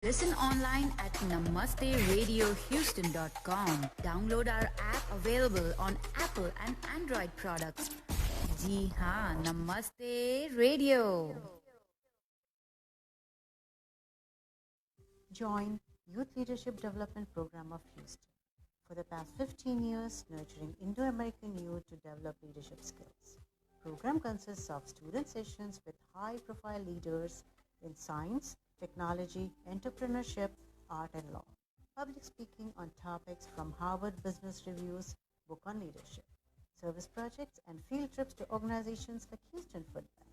Listen online at namasteradiohouston.com. Download our app available on Apple and Android products. जी हाँ, Namaste Radio. Join Youth Leadership Development Program of Houston. For the past 15 years, nurturing Indo-American youth to develop leadership skills. Program consists of student sessions with high-profile leaders in science, technology, entrepreneurship, art and law. Public speaking on topics from Harvard Business Review's book on leadership. Service projects and field trips to organizations like Houston Food Bank.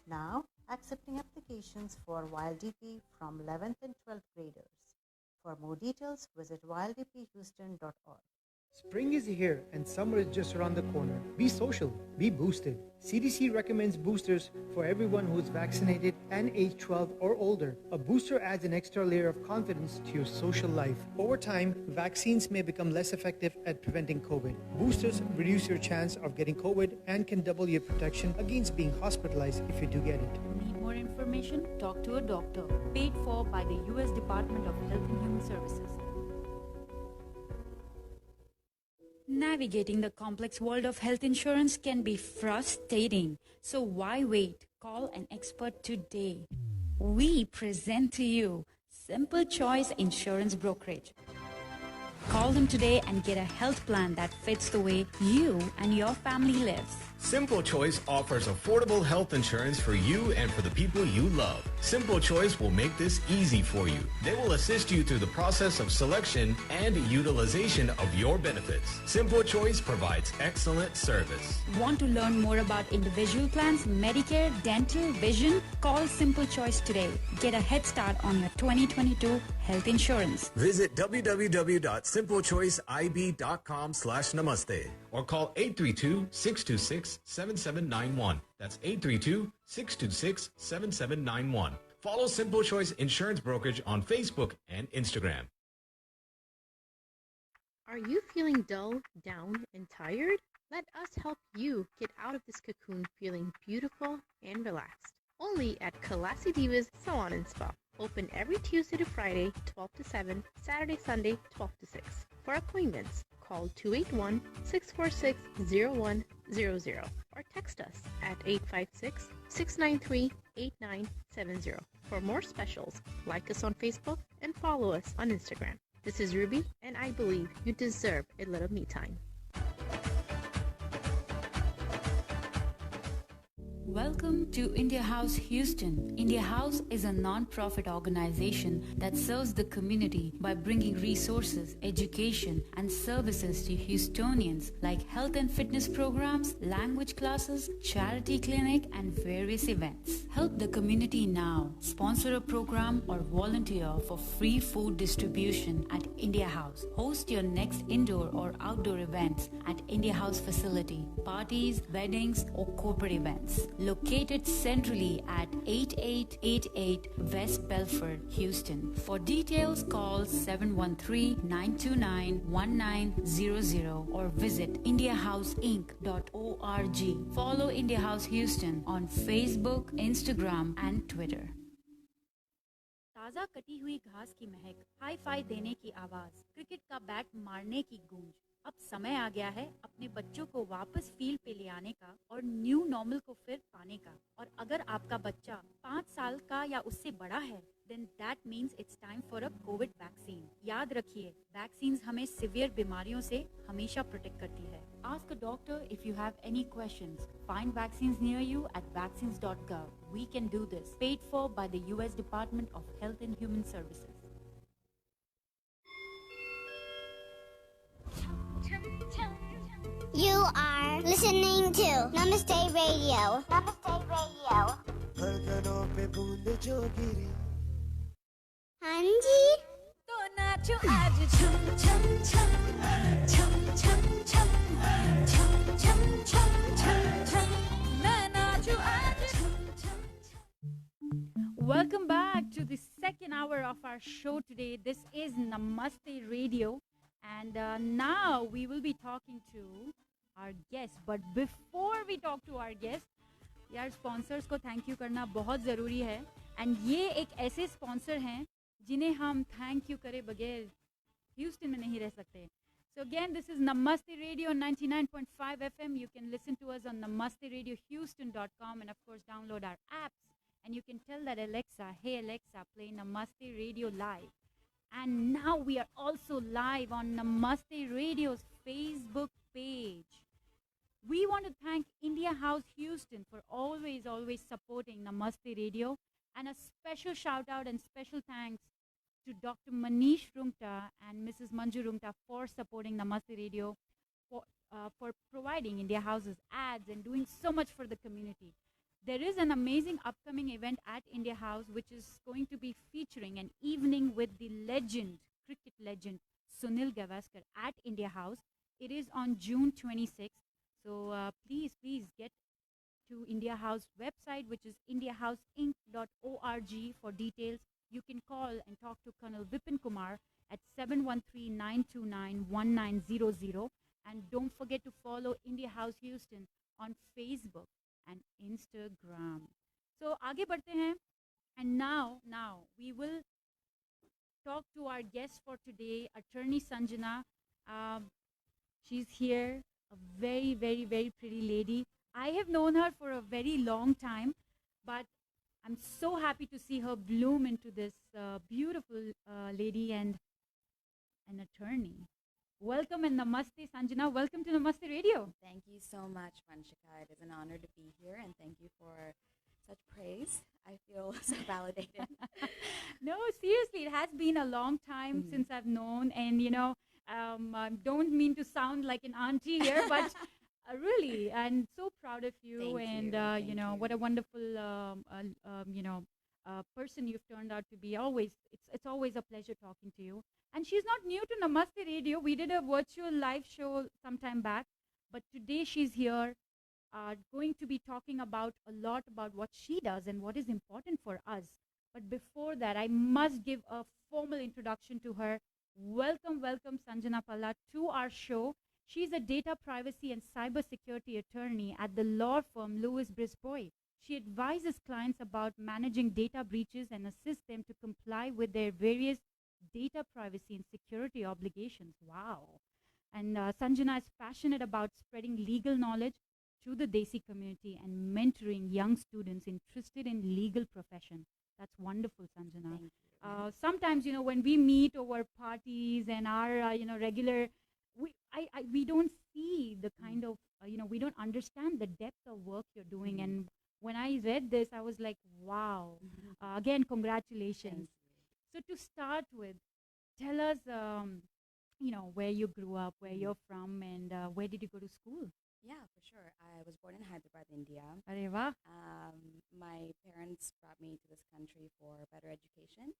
Now, accepting applications for YLDP from 11th and 12th graders. For more details, visit yldphouston.org. Spring is here and summer is just around the corner. Be social, be boosted. CDC recommends boosters for everyone who is vaccinated and age 12 or older. A booster adds an extra layer of confidence to your social life. Over time, vaccines may become less effective at preventing COVID. Boosters reduce your chance of getting COVID and can double your protection against being hospitalized if you do get it. Need more information? Talk to a doctor. Paid for by the U.S. Department of Health and Human Services. Navigating the complex world of health insurance can be frustrating. So why wait? Call an expert today. We present to you Simple Choice Insurance Brokerage. Call them today and get a health plan that fits the way you and your family lives. Simple Choice offers affordable health insurance for you and for the people you love. Simple Choice will make this easy for you. They will assist you through the process of selection and utilization of your benefits. Simple Choice provides excellent service. Want to learn more about individual plans, Medicare, dental, vision? Call Simple Choice today. Get a head start on your 2022 health insurance. Visit www.simplechoiceib.com/namaste or call 832-626-7791. That's 832-626-7791. Follow Simple Choice Insurance Brokerage on Facebook and Instagram. Are you feeling dull, down, and tired? Let us help you get out of this cocoon feeling beautiful and relaxed. Only at Kalasi Divas Salon and Spa. Open every Tuesday to Friday, 12 to 7, Saturday, Sunday, 12 to 6. For appointments, call 281-646-0100 or text us at 856-693-8970. For more specials, like us on Facebook and follow us on Instagram. This is Ruby, and I believe you deserve a little me time. Welcome to India House Houston. India House is a non-profit organization that serves the community by bringing resources, education, and services to Houstonians like health and fitness programs, language classes, charity clinic, and various events. Help the community now. Sponsor a program or volunteer for free food distribution at India House. Host your next indoor or outdoor events at India House facility, parties, weddings, or corporate events. Located centrally at 8888 West Belford, Houston. For details, call 713-929-1900 or visit indiahouseinc.org. Follow India House Houston on Facebook, Instagram, and Twitter. ताजा कटी हुई घास की महक, hi fi देने की आवाज, cricket का bat मारने की गूंज। अब समय आ गया है अपने बच्चों को वापस फील्ड पे ले आने का और न्यू नॉर्मल को फिर पाने का। और अगर आपका बच्चा 5 साल का या उससे बड़ा है, then that means it's time for a COVID vaccine. याद रखिए, वैक्सीन्स हमें सीवियर बीमारियों से हमेशा प्रोटेक्ट करती है। Ask a doctor if you have any questions. Find vaccines near you at vaccines.gov. We can do this. Paid for by the U.S. Department of Health and Human Services. You are listening to Namaste Radio. Namaste Radio. हाँ जी। तो नाचो आज छम छम छम छम छम छम छम छम छम छम छम मैं नाचो आज छम छम छम। Welcome back to the second hour of our show today. This is Namaste Radio. And now we will be talking to our guest. But before we talk to our guest, यार sponsors को thank you करना बहुत ज़रूरी है. And ये एक ऐसे sponsor हैं जिन्हें हम थैंक यू करे बगैर ह्यूस्टन में नहीं रह सकते. So again, this is Namaste Radio 99.5 FM. You can listen to us on namasteradiohouston.com and of course download our apps. And you can tell that Alexa, hey Alexa, play Namaste Radio live. And now we are also live on Namaste Radio's Facebook page. We want to thank India House Houston for always supporting Namaste Radio. And a special shout out and special thanks to Dr. Manish Rungta and Mrs. Manju Rungta for supporting Namaste Radio, for providing India House's ads and doing so much for the community. There is an amazing upcoming event at India House which is going to be featuring an evening with the cricket legend, Sunil Gavaskar at India House. It is on June 26th. So please get to India House website, which is indiahouseinc.org for details. You can call and talk to Colonel Vipin Kumar at 713-929-1900. And don't forget to follow India House Houston on Facebook and Instagram. So आगे बढ़ते हैं. And now we will talk to our guest for today, Attorney Sanjana. She's here, a very pretty lady. I have known her for a very long time, but I'm so happy to see her bloom into this beautiful lady and an attorney. Welcome and Namaste, Sanjana. Welcome to Namaste Radio. Thank you so much, Vanshika. It is an honor to be here, and thank you for such praise. I feel so validated. No, seriously, it has been a long time since I've known, and I don't mean to sound like an auntie here, but really, I'm so proud of you. Thank And you. what a wonderful person you've turned out to be. It's always a pleasure talking to you. And she's not new to Namaste Radio. We did a virtual live show some time back, but today she's here, going to be talking about a lot about what she does and what is important for us. But before that, I must give a formal introduction to her. Welcome, Sanjana Palla, to our show. She's a data privacy and cybersecurity attorney at the law firm Lewis Brisbois. She advises clients about managing data breaches and assists them to comply with their various data privacy and security obligations. Wow. And Sanjana is passionate about spreading legal knowledge to the Desi community and mentoring young students interested in legal profession. That's wonderful, Sanjana. Thank you. Sometimes, when we meet over parties and our, regular, we don't see the kind of, we don't understand the depth of work you're doing. And when I read this, I was like, wow. Again, congratulations. So to start with, tell us, where you grew up, where you're from, and where did you go to school? Yeah, for sure. I was born in Hyderabad, India. Arey wah. My parents brought me to this country for better education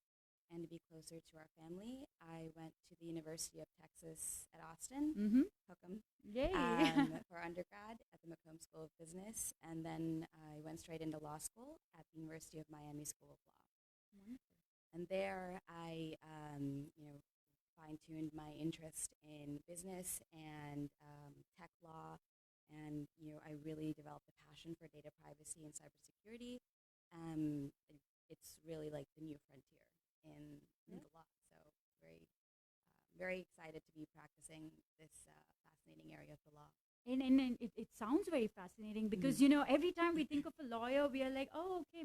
and to be closer to our family. I went to the University of Texas at Austin, Hookham, Yay. for undergrad at the Macomb School of Business, and then I went straight into law school at the University of Miami School of Law. Wonderful. And there I, fine-tuned my interest in business and tech law. And, I really developed a passion for data privacy and cybersecurity. It's really like the new frontier in the law. So very excited to be practicing this fascinating area of the law. And it sounds very fascinating because, every time we think of a lawyer, we are like, oh, okay,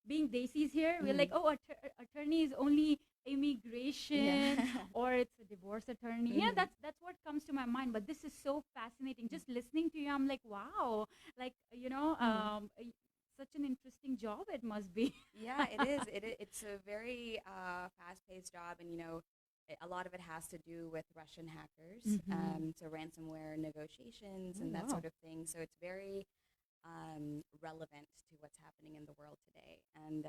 being Desis here, we're like, oh, attorney is only immigration or it's a divorce attorney. Yeah, that's what comes to my mind. But this is so fascinating. Just listening to you, I'm like, wow, like, such an interesting job it must be. Yeah, it is. It's a very fast-paced job, and a lot of it has to do with Russian hackers, so ransomware negotiations and that sort of thing. So it's very relevant to what's happening in the world today. And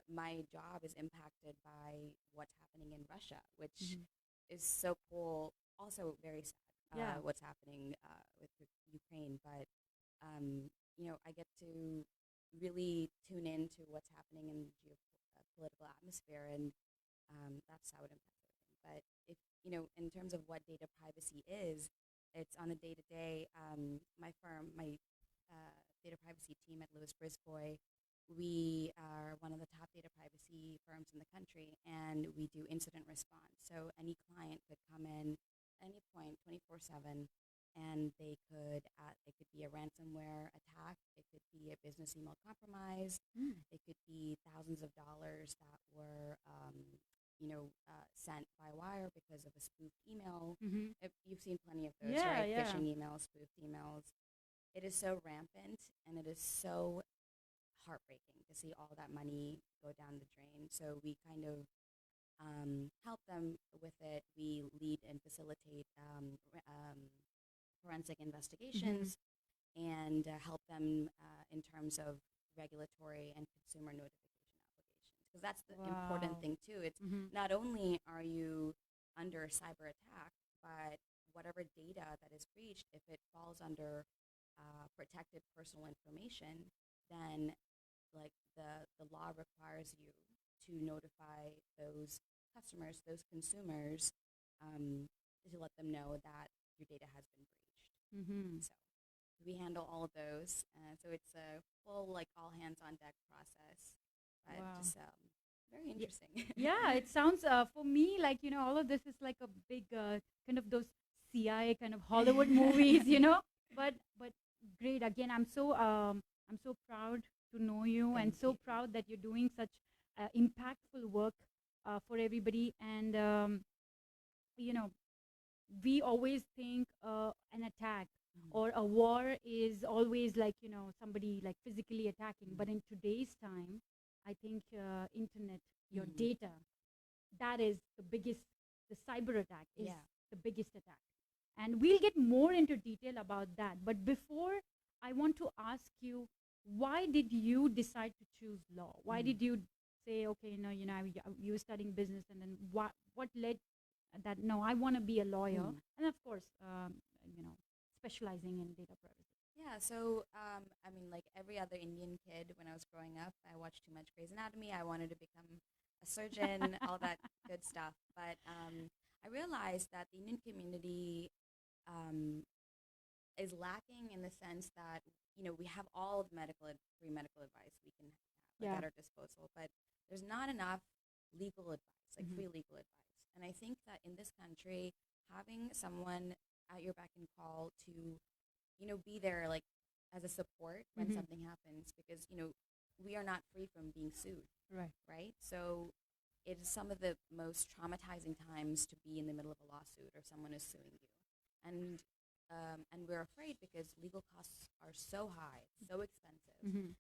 my job is impacted by what's happening in Russia, which is so cool. Also very sad, what's happening with Ukraine. But I get to really tune into what's happening in the geopolitical atmosphere, and that's how it impacts everything. But if in terms of what data privacy is, it's on a day-to-day. My firm, my data privacy team at Lewis Brisbois, we are one of the top data privacy firms in the country, and we do incident response. So any client could come in at any point, 24/7, and it could be a ransomware attack, it could be a business email compromise, it could be thousands of dollars that were sent by wire because of a spoofed email. You've seen plenty of those, right? Yeah. Phishing emails, spoofed emails. It is so rampant, and it is so heartbreaking to see all that money go down the drain. So we kind of help them with it. We lead and facilitate forensic investigations and help them in terms of regulatory and consumer notification applications. Because that's the important thing too. It's not only are you under a cyber attack, but whatever data that is breached, if it falls under protected personal information, then like the law requires you to notify those customers, those consumers, to let them know that your data has been breached. So we handle all of those. So it's a full like all hands on deck process. But just very interesting. Yeah, it sounds for me like all of this is like a big kind of those CIA kind of Hollywood movies, But great. Again, I'm so proud to know you, and so proud that you're doing such impactful work for everybody. And we always think an attack or a war is always like somebody like physically attacking. But in today's time, I think internet, your data, that is the biggest. The cyber attack is the biggest attack. And we'll get more into detail about that. But before, I want to ask you, why did you decide to choose law? Why did you say, okay, you were studying business, and then what led that, no, I want to be a lawyer? And of course, specializing in data privacy. Yeah, so, like every other Indian kid, when I was growing up, I watched too much Grey's Anatomy. I wanted to become a surgeon, all that good stuff. But I realized that the Indian community is lacking in the sense that, we have all the free medical advice we can have at our disposal, but there's not enough legal advice, like free legal advice. And I think that in this country, having someone at your beck and call to, be there like as a support when something happens, because, we are not free from being sued. Right? So it is some of the most traumatizing times to be in the middle of a lawsuit or someone is suing you. And we're afraid because legal costs are so high, so expensive.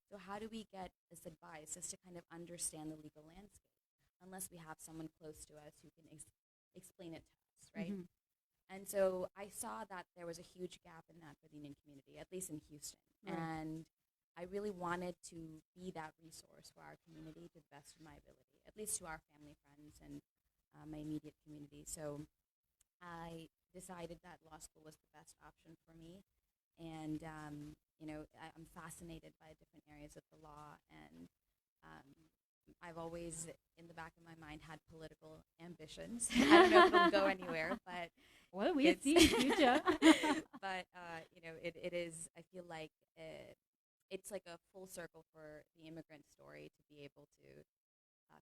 So how do we get this advice just to kind of understand the legal landscape, unless we have someone close to us who can explain it to us, right? And so I saw that there was a huge gap in that for the Indian community, at least in Houston. And I really wanted to be that resource for our community to the best of my ability, at least to our family, friends, and my immediate community. So I decided that law school was the best option for me. And, I'm fascinated by different areas of the law. And I've always, in the back of my mind, had political ambitions. I don't know if it'll go anywhere, but... Well, we'll see in the future. But, it is, I feel like it's like a full circle for the immigrant story to be able to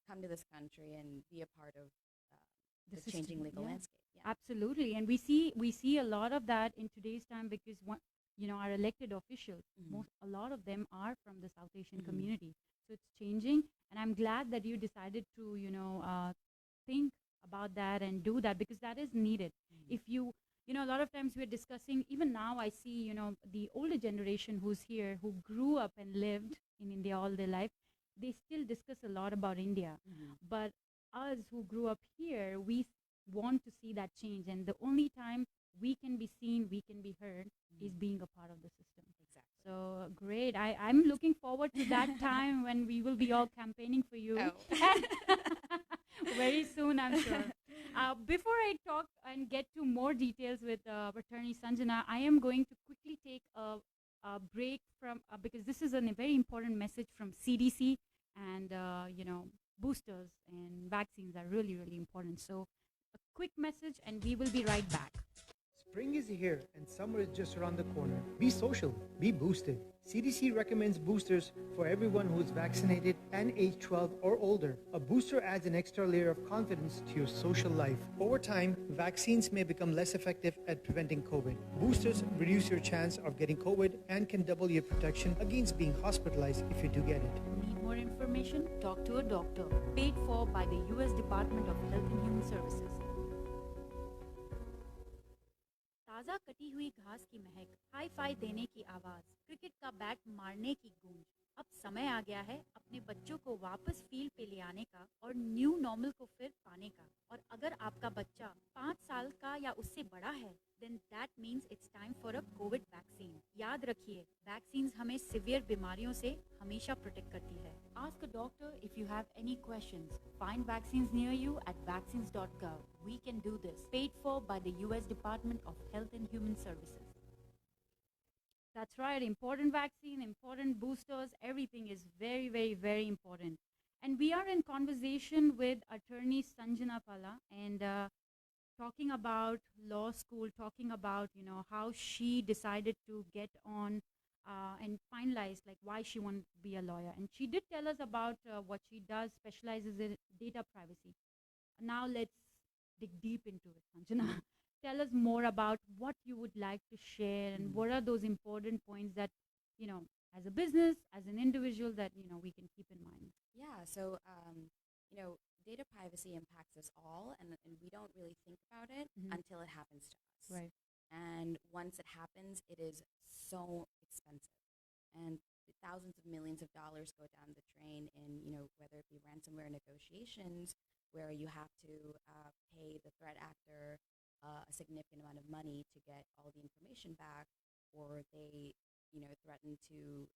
come to this country and be a part of the changing legal landscape. Yeah. Absolutely. And we see a lot of that in today's time, because our elected officials, a lot of them are from the South Asian community. So it's changing, and I'm glad that you decided to think about that and do that, because that is needed. If you a lot of times we're discussing, even now I see the older generation who's here, who grew up and lived in India all their life, they still discuss a lot about India. But us who grew up here, we want to see that change, and the only time we can be seen, we can be heard, is being a part of the system. Exactly. So great. I'm looking forward to that time when we will be all campaigning for you. Very soon, I'm sure. Before I talk and get to more details with Attorney Sanjana, I am going to quickly take a break from because this is a very important message from CDC, and boosters and vaccines are really, really important. So a quick message, and we will be right back. Spring is here and summer is just around the corner. Be social, be boosted. CDC recommends boosters for everyone who is vaccinated and age 12 or older. A booster adds an extra layer of confidence to your social life. Over time, vaccines may become less effective at preventing COVID. Boosters reduce your chance of getting COVID and can double your protection against being hospitalized if you do get it. Need more information? Talk to a doctor. Paid for by the US Department of Health and Human Services. ताज़ा कटी हुई घास की महक, hi fi देने की आवाज़, cricket का bat मारने की गूंज। अब समय आ गया है अपने बच्चों को वापस फील्ड पे ले आने का और न्यू नॉर्मल को फिर पाने का। और अगर आपका बच्चा 5 साल का या उससे बड़ा है, then that means it's time for a COVID vaccine. याद रखिए, वैक्सीन्स हमें सिवियर बीमारियों से हमेशा प्रोटेक्ट करती है। Ask a doctor if you have any questions. Find vaccines near you at vaccines.gov. We can do this. Paid for by the US Department of Health and Human Services. That's right, important vaccine, important boosters, everything is very, very, very important. And we are in conversation with Attorney Sanjana Palla and talking about law school, talking about, how she decided to get on and finalize like why she wanted to be a lawyer. And she did tell us about what she does, specializes in data privacy. Now let's dig deep into it, Sanjana. Tell us more about what you would like to share and what are those important points that, as a business, as an individual that, we can keep in mind. Yeah, so, data privacy impacts us all, and we don't really think about it until it happens to us. Right. And once it happens, it is so expensive. And thousands of millions of dollars go down the drain in, whether it be ransomware negotiations, where you have to pay the threat actor a significant amount of money to get all the information back, or they, threaten to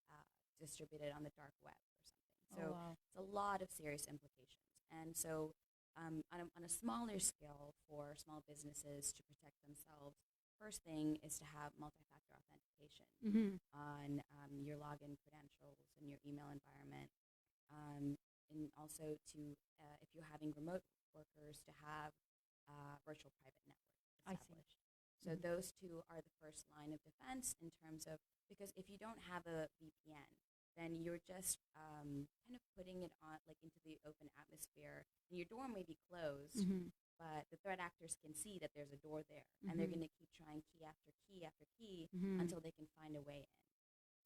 distribute it on the dark web or something. So it's a lot of serious implications. And so on a smaller scale for small businesses to protect themselves, first thing is to have multi-factor authentication on your login credentials and your email environment. And also to, if you're having remote workers, to have virtual private network established. So those two are the first line of defense in terms of, because if you don't have a VPN, then you're just kind of putting it on like into the open atmosphere, and your door may be closed, but the threat actors can see that there's a door there, and they're going to keep trying key after key after key until they can find a way in.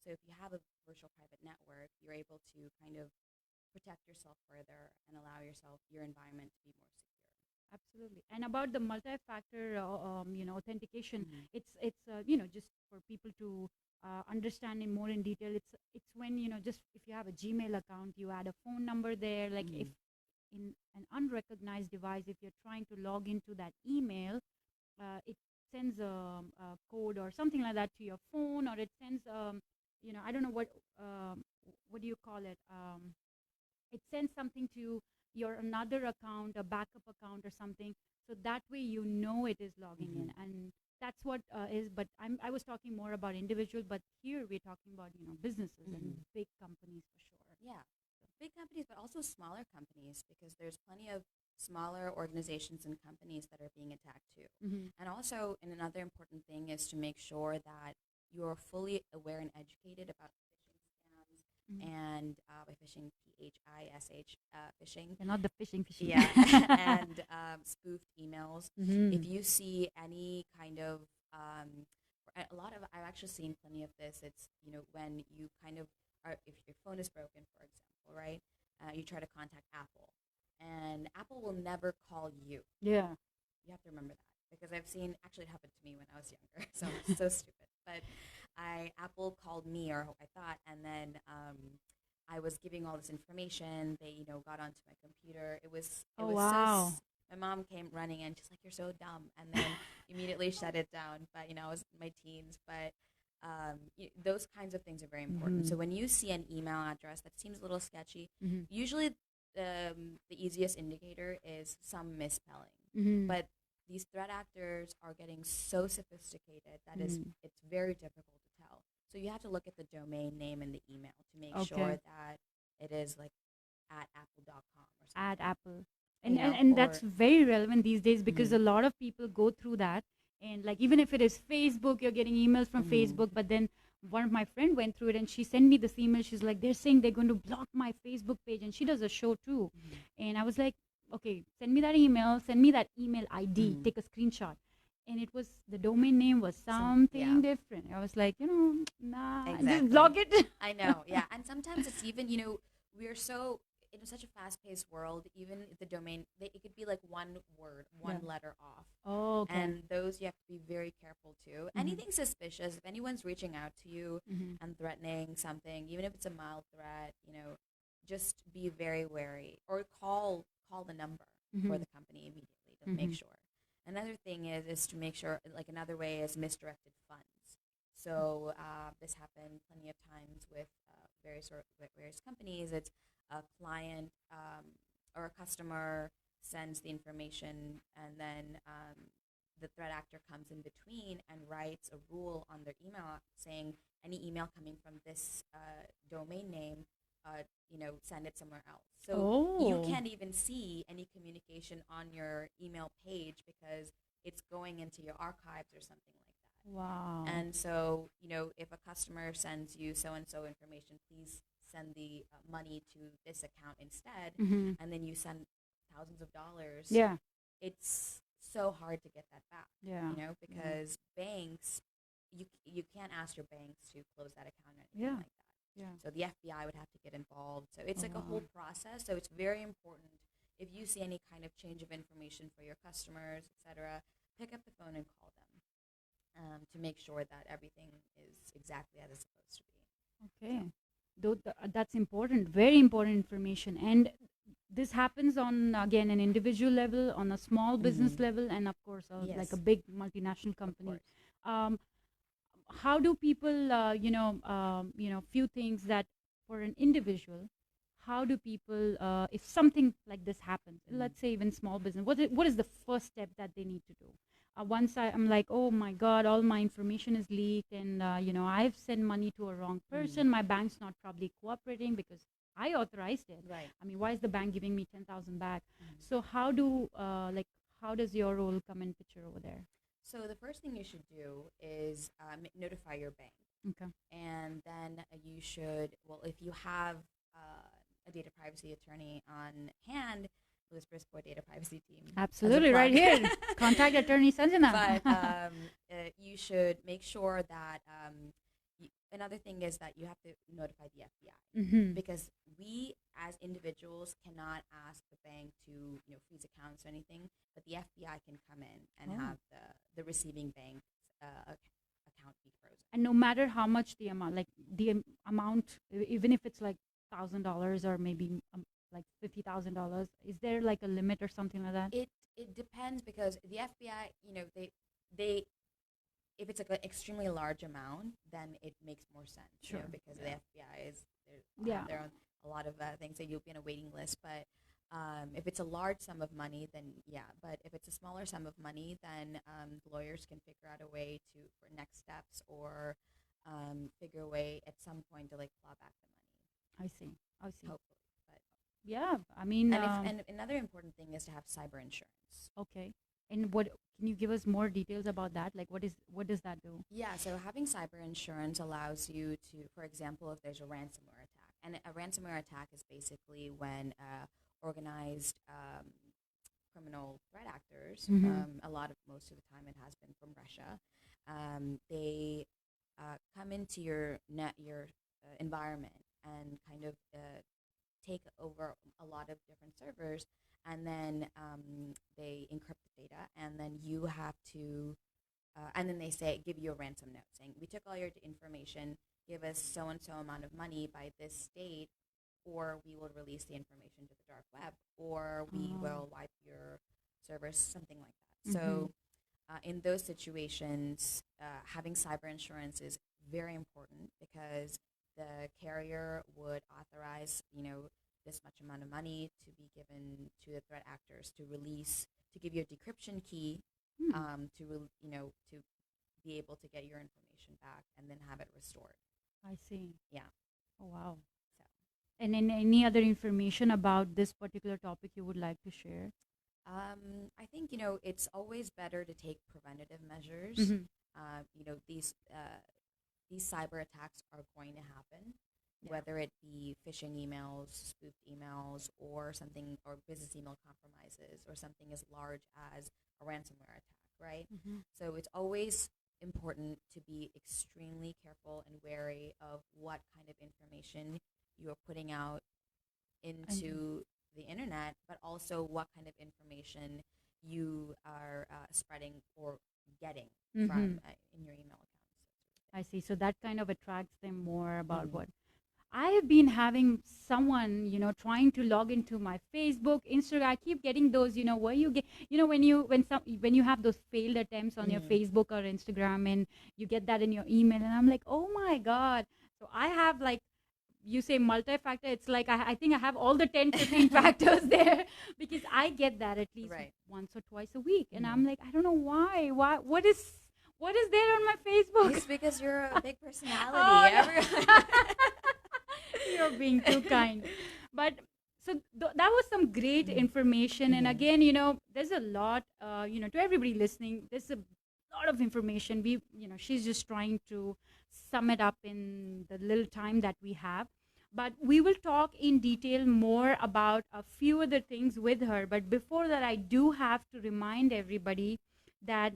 So if you have a virtual private network, you're able to kind of protect yourself further and allow your environment to be more secure. Absolutely. And about the multi-factor, authentication, it's just for people to understand in more in detail. It's when, just if you have a Gmail account, you add a phone number there. Like if in an unrecognized device, if you're trying to log into that email, it sends a code or something like that to your phone, or it sends, I don't know what do you call it? It sends something to your another account, a backup account or something. So that way it is logging in. And that's what is, but I was talking more about individual, but here we're talking about, businesses and big companies for sure. Yeah, big companies, but also smaller companies, because there's plenty of smaller organizations and companies that are being attacked too. And also, another important thing is to make sure that you're fully aware and educated about phishing scams and by phishing, PHISH, phishing. And not the phishing. Yeah, and spoofed emails. If you see any kind of, I've actually seen plenty of this. It's, when you kind of if your phone is broken, for example, right? You try to contact Apple, and Apple will never call you. Yeah. You have to remember that, because I've seen, actually it happened to me when I was younger, so stupid. But Apple called me, or I thought, and then I was giving all this information. They, got onto my computer. It was wow. My mom came running in. She's like, "You're so dumb," and then immediately shut it down. But I was in my teens. But those kinds of things are very important. So when you see an email address that seems a little sketchy, usually the easiest indicator is some misspelling. But these threat actors are getting so sophisticated that it's very difficult to tell. So you have to look at the domain name in the email to make sure that it is like at apple.com or something. At Apple. And that's very relevant these days, because a lot of people go through that. And like, even if it is Facebook, you're getting emails from Facebook, but then one of my friend went through it and she sent me this email. She's like, they're saying they're going to block my Facebook page, and she does a show too. And I was like, okay, send me that email, send me that email ID, take a screenshot. And it was, the domain name was something different. I was like, nah, just block it. I know, yeah. And sometimes it's even, we're so in such a fast-paced world, even the domain, it could be like one word, one letter off. Oh, okay. And those you have to be very careful too. Anything suspicious, if anyone's reaching out to you and threatening something, even if it's a mild threat, just be very wary, or call the number for the company immediately to make sure. Another thing is to make sure, like another way is misdirected funds. So this happened plenty of times with various companies. It's a client or a customer sends the information, and then the threat actor comes in between and writes a rule on their email saying any email coming from this domain name, send it somewhere else. So you can't even see any communication on your email page because it's going into your archives or something like that. Wow. And so, if a customer sends you so-and-so information, please send the money to this account instead, and then you send thousands of dollars. Yeah. It's so hard to get that back. Yeah. Because banks, you can't ask your banks to close that account or anything like that. Yeah. So the FBI would have to get involved. So it's like a whole process. So it's very important, if you see any kind of change of information for your customers, etc., pick up the phone and call them to make sure that everything is exactly as it's supposed to be. Okay. That's important, very important information. And this happens on, again, an individual level, on a small business level, and of course, like a big multinational company. How do people, few things that for an individual, how do people, if something like this happens, let's say even small business, what is the first step that they need to do? Once I'm like, oh my God, all my information is leaked, and I've sent money to a wrong person. My bank's not probably cooperating because I authorized it. Right. I mean, why is the bank giving me 10,000 back? So how does your role come in picture over there? So the first thing you should do is notify your bank. Okay. And then you should, if you have a data privacy attorney on hand, Louis Briscoe Data Privacy Team. Absolutely, right here. Contact Attorney Sanjana. But you should make sure that another thing is that you have to notify the FBI because we as individuals cannot ask the bank to freeze accounts or anything, but the FBI can come in and have the receiving bank's account be frozen. And no matter how much the amount, even if it's like $1,000 or maybe like $50,000, is there like a limit or something like that? It depends, because the FBI, they if it's like an extremely large amount, then it makes more sense. Sure. Because the FBI is there are a lot of things that you'll be on a waiting list. But if it's a large sum of money, then yeah. But if it's a smaller sum of money, then lawyers can figure out a way for next steps, or figure a way at some point to like claw back the money. I see. Hopefully. Yeah, I mean, and another important thing is to have cyber insurance. Okay. And what can you give us more details about that? Like, what does that do? Yeah, so having cyber insurance allows you to, for example, if there's a ransomware attack, and a ransomware attack is basically when organized criminal threat actors, most of the time it has been from Russia, they come into your environment and kind of take over a lot of different servers, and then they encrypt the data, and then you have to, and then they give you a ransom note saying, we took all your information, give us so-and-so amount of money by this date, or we will release the information to the dark web, or we will wipe your servers, something like that. So in those situations, having cyber insurance is very important, because the carrier would authorize, this much amount of money to be given to the threat actors to give you a decryption key, to be able to get your information back and then have it restored. I see. Yeah. Oh, wow. So. And then any other information about this particular topic you would like to share? I think, it's always better to take preventative measures. Mm-hmm. These cyber attacks are going to happen, whether it be phishing emails, spoofed emails, or business email compromises, or something as large as a ransomware attack, right? Mm-hmm. So it's always important to be extremely careful and wary of what kind of information you are putting out into the internet, but also what kind of information you are spreading or getting from in your email accounts. I see. So that kind of attracts them more about what I have been having someone, trying to log into my Facebook, Instagram. I keep getting those, where you get, when you have those failed attempts on your Facebook or Instagram, and you get that in your email, and I'm like, oh my God. So I have, like, you say multi-factor, it's like I think I have all the 10, 15 factors there, because I get that at least once or twice a week. And I'm like, I don't know why. What is there on my Facebook? It's because you're a big personality. Oh, you're being too kind. But so that was some great information. And again, there's a lot, to everybody listening, there's a lot of information. She's just trying to sum it up in the little time that we have. But we will talk in detail more about a few other things with her. But before that, I do have to remind everybody that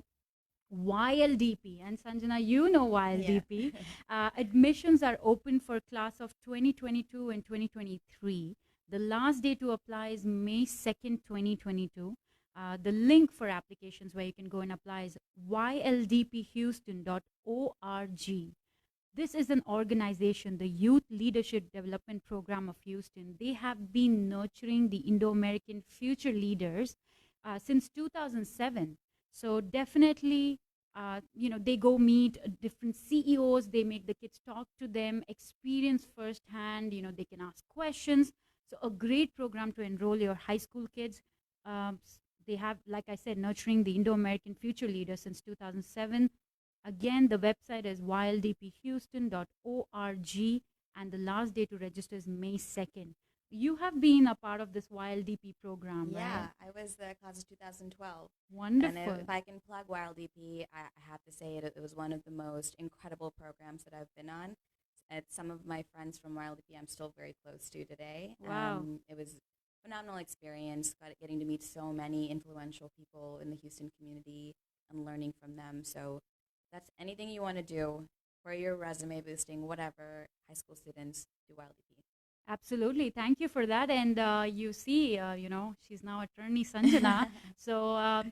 YLDP, and Sanjana, you know YLDP, admissions are open for class of 2022 and 2023. The last day to apply is May 2nd, 2022. The link for applications where you can go and apply is yldphouston.org. This is an organization, the Youth Leadership Development Program of Houston. They have been nurturing the Indo-American future leaders since 2007. So definitely, they go meet different CEOs. They make the kids talk to them, experience firsthand. They can ask questions. So a great program to enroll your high school kids. They have, like I said, nurturing the Indo-American future leaders since 2007. Again, the website is yldphouston.org, and the last day to register is May 2nd. You have been a part of this YLDP program, right? Yeah, I was the class of 2012. Wonderful. And if I can plug YLDP, I have to say it was one of the most incredible programs that I've been on. Some of my friends from YLDP I'm still very close to today. Wow. It was a phenomenal experience, getting to meet so many influential people in the Houston community and learning from them. So that's anything you want to do for your resume boosting, whatever, high school students, do YLDP. Absolutely. Thank you for that. And you see, she's now Attorney Sanjana. So,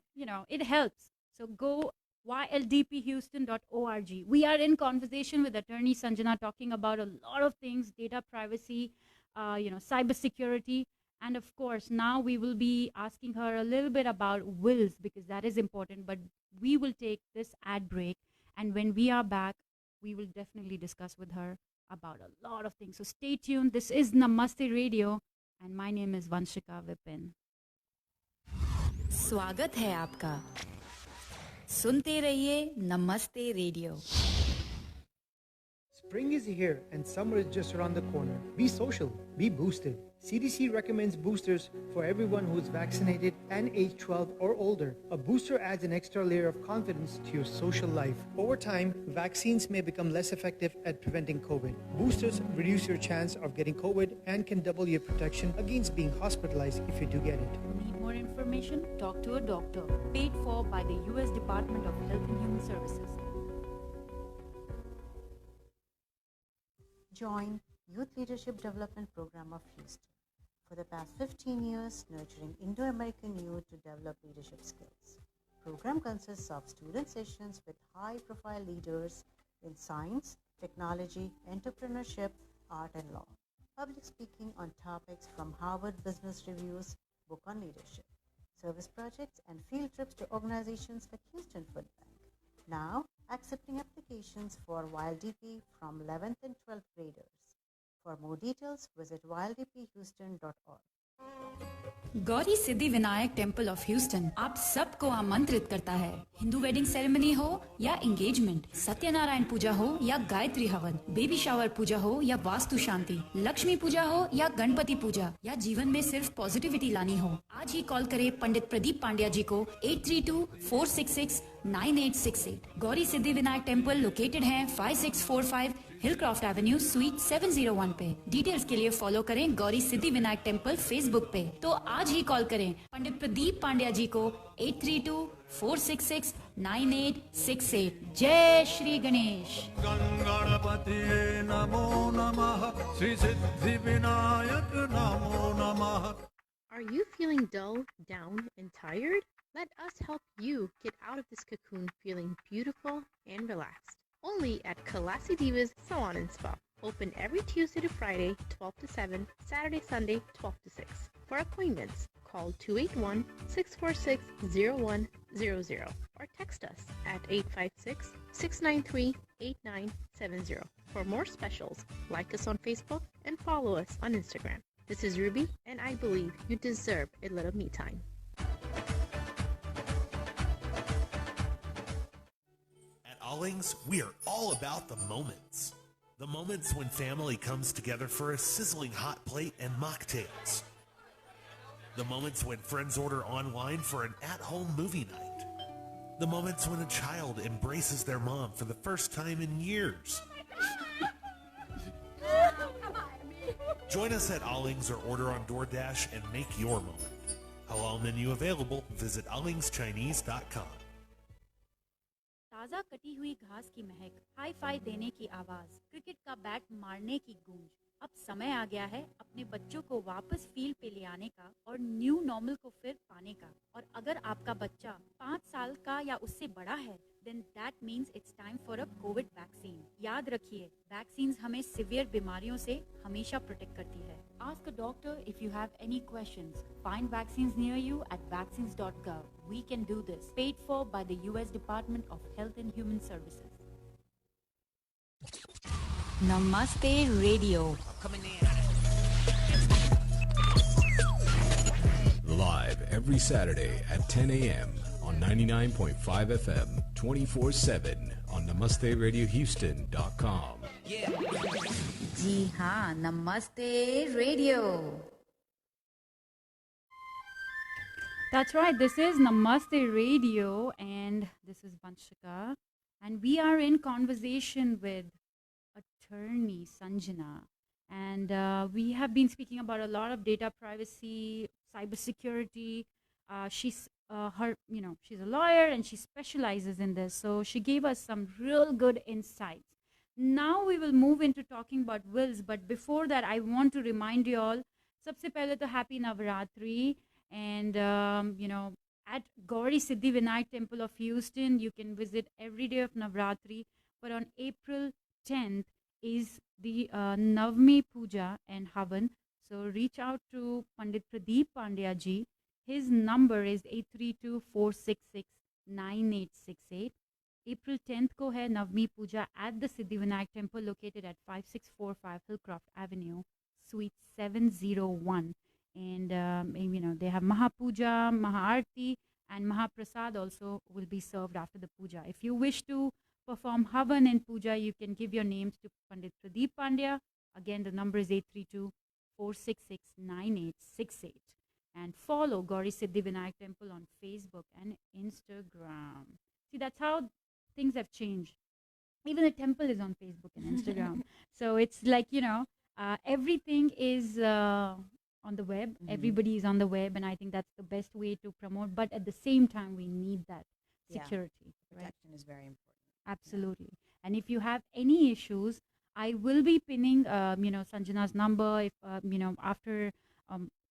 it helps. So go yldphouston.org. We are in conversation with Attorney Sanjana, talking about a lot of things, data privacy, cybersecurity. And of course, now we will be asking her a little bit about wills, because that is important. But we will take this ad break. And when we are back, we will definitely discuss with her about a lot of things. So stay tuned. This is Namaste Radio, and my name is Vanshika Vipin. स्वागत है आपका. सुनते रहिए नमस्ते radio. Spring is here and summer is just around the corner. Be social, be boosted. CDC recommends boosters for everyone who is vaccinated and age 12 or older. A booster adds an extra layer of confidence to your social life. Over time, vaccines may become less effective at preventing COVID. Boosters reduce your chance of getting COVID and can double your protection against being hospitalized if you do get it. Need more information? Talk to a doctor. Paid for by the U.S. Department of Health and Human Services. Join Youth Leadership Development Program of Houston. For the past 15 years, nurturing Indo-American youth to develop leadership skills. Program consists of student sessions with high-profile leaders in science, technology, entrepreneurship, art, and law. Public speaking on topics from Harvard Business Review's book on leadership. Service projects and field trips to organizations like Houston Food Bank. Now, accepting applications for YLDP from 11th and 12th graders. For more details, visit yldphouston.org. Gauri Siddhi Vinayak temple of Houston आप सबको आमंत्रित करता है। Hindu wedding ceremony हो या engagement, Satyanarayan पूजा हो या गायत्री हवन, बेबी शावर पूजा हो या वास्तु शांति, लक्ष्मी पूजा हो या गणपति पूजा, या जीवन में सिर्फ पॉजिटिविटी लानी हो, आज ही कॉल करें पंडित प्रदीप पांड्या जी को 8324669868। गौरी सिद्धि विनायक टेम्पल लोकेटेड है 5645 हिलक्रॉफ्ट एवेन्यू स्वीट 701 पे। डिटेल्स के लिए फॉलो करें गौरी सिद्धि विनायक टेम्पल फेसबुक पे। तो आज ही कॉल करें पंडित प्रदीप पांड्या जी को 8324669868। जय श्री गणेश। गणपति नमो नमः, श्री सिद्धि विनायक नमो नमः। Are you feeling dull, down, and tired? Let us help you get out of this cocoon feeling beautiful and relaxed. Only at Kalasi Divas Salon and Spa. Open every Tuesday to Friday, 12 to 7, Saturday, Sunday, 12 to 6. For appointments, call 281-646-0100 or text us at 856-693-8970. For more specials, like us on Facebook and follow us on Instagram. This is Ruby, and I believe you deserve a little me time. At Allings, we are all about the moments. The moments when family comes together for a sizzling hot plate and mocktails. The moments when friends order online for an at-home movie night. The moments when a child embraces their mom for the first time in years. Join us at Allings or order on DoorDash and make your moment. Halal menu available. Visit allingschinese.com. ताजा कटी हुई घास की महक, hi fi देने की आवाज, cricket का bat मारने की गूंज। अब समय आ गया है अपने बच्चों को वापस फील्ड पे ले आने का और न्यू नॉर्मल को फिर पाने का। और अगर आपका बच्चा 5 साल का या उससे बड़ा है, then that means it's time for a COVID vaccine. याद रखिए, वैक्सीन्स हमें सिवियर बीमारियों से हमेशा प्रोटेक्ट करती है। Ask a doctor if you have any questions. Find vaccines near you at vaccines.gov. We can do this. Paid for by the US Department of Health and Human Services. Namaste Radio. Live every Saturday at 10 a.m. on 99.5 FM, 24/7 on NamasteRadioHouston.com. जी हाँ, नमस्ते radio. That's right, this is Namaste Radio and this is Vanshika, and we are in conversation with Attorney Sanjana, and we have been speaking about a lot of data privacy, cybersecurity. She's she's a lawyer and she specializes in this, so she gave us some real good insights. Now we will move into talking about wills, but before that I want to remind you all, sabse pehle to happy Navratri, and at Gauri Siddhi Vinayak Temple of Houston you can visit every day of Navratri, but on April 10th is the Navmi Puja and Havan. So reach out to Pandit Pradeep Pandya ji. His number is 8324669868. April 10th ko hai Navmi Puja at the Siddhi Vinayak Temple located at 5645 Hillcroft Avenue, Suite 701. And they have Mahapuja, Mahaarti, and Mahaprasad also will be served after the puja. If you wish to perform Havan and Puja, you can give your names to Pandit Pradeep Pandya. Again, the number is 832-466-9868. And follow Gauri Siddhi Vinayak Temple on Facebook and Instagram. See, that's how things have changed. Even the temple is on Facebook and Instagram. So it's like, everything is on the web. Mm-hmm. Everybody is on the web, and I think that's the best way to promote. But at the same time, we need that security. Protection is very important. Absolutely. Yeah. And if you have any issues, I will be pinning, Sanjana's number if, after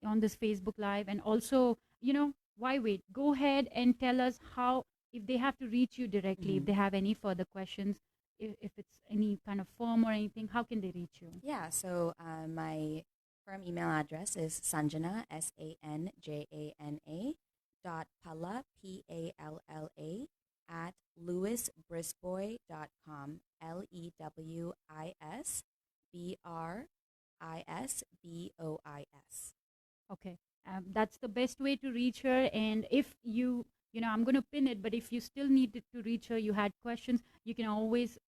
on this Facebook Live. And also, why wait? Go ahead and tell us how, if they have to reach you directly, if they have any further questions, if it's any kind of form or anything, how can they reach you? Yeah, so my firm email address is Sanjana, SANJANA, .Palla, PALLA, at lewisbrisbois.com, LEWISBRISBOIS. Okay. That's the best way to reach her. And if I'm going to pin it, but if you still needed to reach her, you had questions, you can always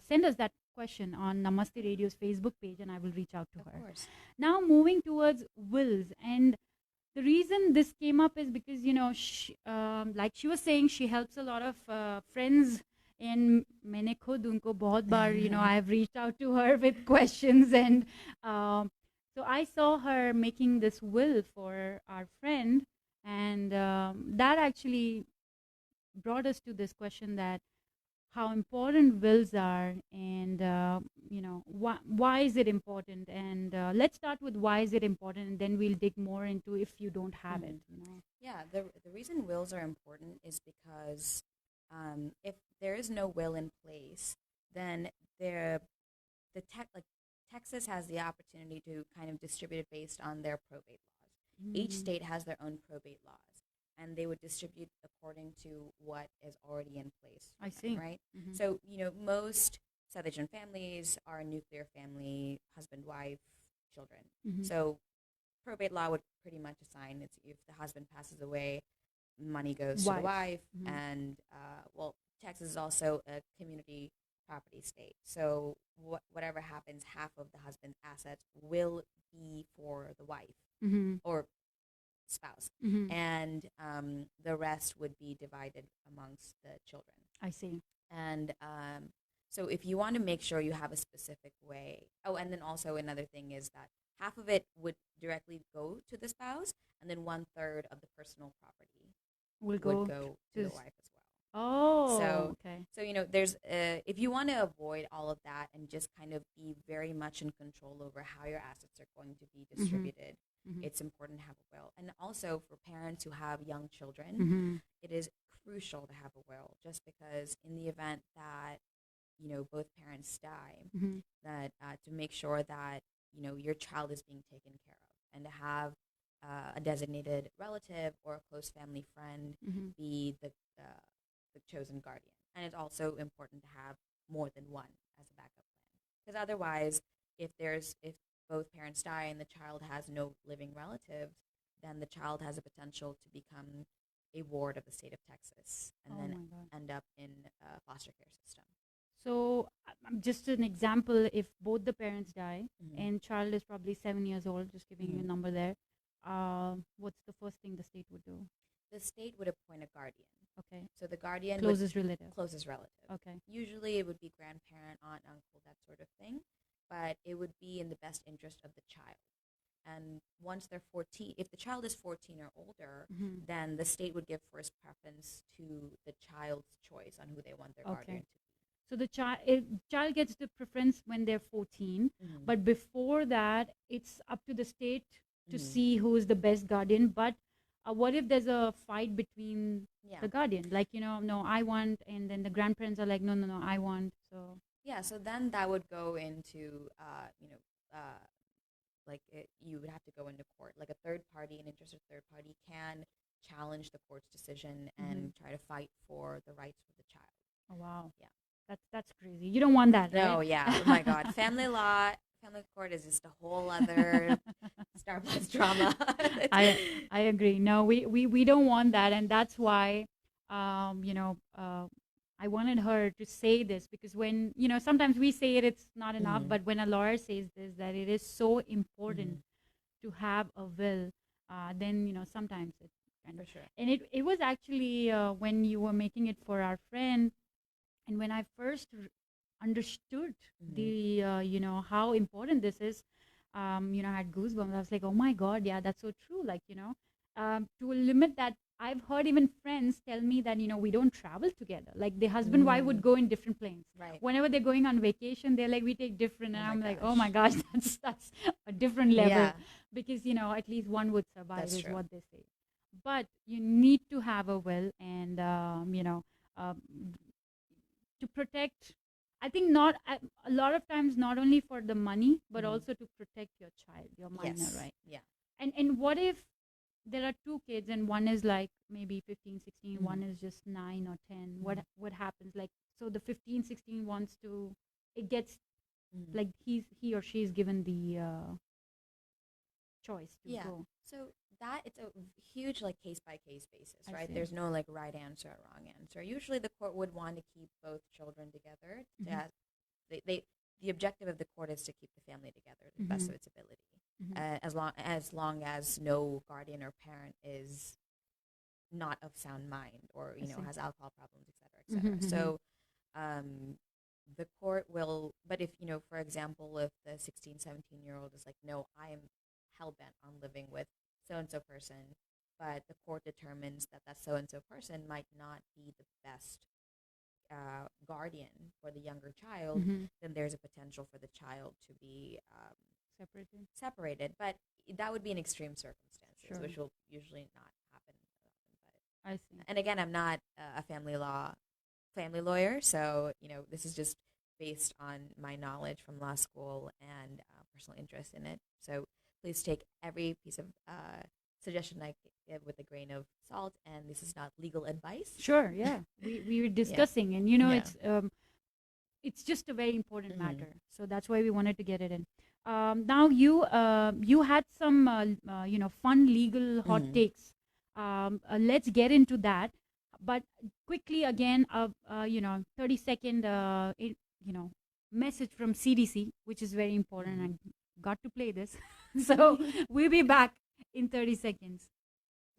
send us that question on Namaste Radio's Facebook page, and I will reach out to her. Of course. Now, moving towards wills, and the reason this came up is because, like she was saying, she helps a lot of friends. And मैंने खुद उनको बहुत बार, I've reached out to her with questions, and so I saw her making this will for our friend, and that actually brought us to this question that how important wills are, and why is it important, and let's start with why is it important, and then we'll dig more into if you don't have it. Yeah, the reason wills are important is because if there is no will in place, then Texas has the opportunity to kind of distribute it based on their probate laws. Each state has their own probate laws, and they would distribute according to what is already in place. I see. Right? So, most South Asian families are a nuclear family, husband, wife, children. So probate law would pretty much assign it's if the husband passes away, money goes to the wife, and Texas is also a community property state. So whatever happens, half of the husband's assets will be for the wife or spouse, and the rest would be divided amongst the children. I see. And so if you want to make sure you have a specific way, and then also another thing is that half of it would directly go to the spouse, and then 1/3 of the personal property would go to the wife as well. Oh, okay. So there's if you want to avoid all of that and just kind of be very much in control over how your assets are going to be distributed, it's important to have a will. And also for parents who have young children, it is crucial to have a will, just because in the event that both parents die, that to make sure that your child is being taken care of, and to have a designated relative or a close family friend be the chosen guardian. And it's also important to have more than one as a backup plan, because otherwise, if both parents die and the child has no living relatives, then the child has a potential to become a ward of the state of Texas, and then end up in a foster care system. So just an example, if both the parents die and child is probably 7 years old, just giving you a number there, what's the first thing the state would do? The state would appoint a guardian. Okay. So the guardian closest relative. Closest relative. Okay. Usually it would be grandparent, aunt, uncle, that sort of thing, but it would be in the best interest of the child. And once they're 14, if the child is 14 or older, then the state would give first preference to the child's choice on who they want their guardian to be. So the child gets the preference when they're 14, but before that, it's up to the state to see who is the best guardian. But what if there's a fight between the guardian? Like, no, I want, and then the grandparents are like, no, I want. So so then that would go into, you would have to go into court. Like a third party, an interested third party, can challenge the court's decision and try to fight for the rights of the child. Oh, wow. Yeah. That's crazy. You don't want that, right? No, yeah. Oh my God. Family court is just a whole other Starbucks drama. I agree. No, we don't want that, and that's why I wanted her to say this, because when sometimes we say it's not enough, but when a lawyer says this, that it is so important to have a will, then sometimes it's kind of for sure. And it was actually when you were making it for our friend, and when I first understood the how important this is, I had goosebumps. I was like, oh my God, yeah, that's so true. Like, to limit that, I've heard even friends tell me that, we don't travel together. Like the husband wife would go in different planes. Right. Whenever they're going on vacation, they're like, we take different. And I'm like, oh my gosh, that's a different level. Yeah. Because, at least one would survive That's is true. what they say. But you need to have a will, and, to protect, I think not a lot of times, not only for the money, but also to protect your child, your minor, Yes. right? Yeah. And what if there are two kids and one is like maybe 15, 16, one is just 9 or 10? What happens? Like, so the 15, 16 wants to, it gets like he or she is given the choice to go. So that it's a huge like case by case basis, I right? see. There's no like right answer or wrong answer. Usually the court would want to keep both children together. The objective of the court is to keep the family together to the best of its ability, as long as no guardian or parent is not of sound mind or has alcohol problems, etc., etc. So the court will, but if for example, if the 16, 17-year-old is like, no, I am hell-bent on living with so-and-so person, but the court determines that that so-and-so person might not be the best guardian for the younger child, then there's a potential for the child to be separated. But that would be in extreme circumstances, which will usually not happen often. I see. And again, I'm not a family lawyer, so this is just based on my knowledge from law school and personal interest in it. So please take every piece of suggestion I give with a grain of salt, and this is not legal advice. Sure, yeah. we were discussing, and it's just a very important matter. So that's why we wanted to get it in. Now you had some fun legal hot takes. Let's get into that. But quickly again, 30-second message from CDC, which is very important. I got to play this. So we'll be back in 30 seconds.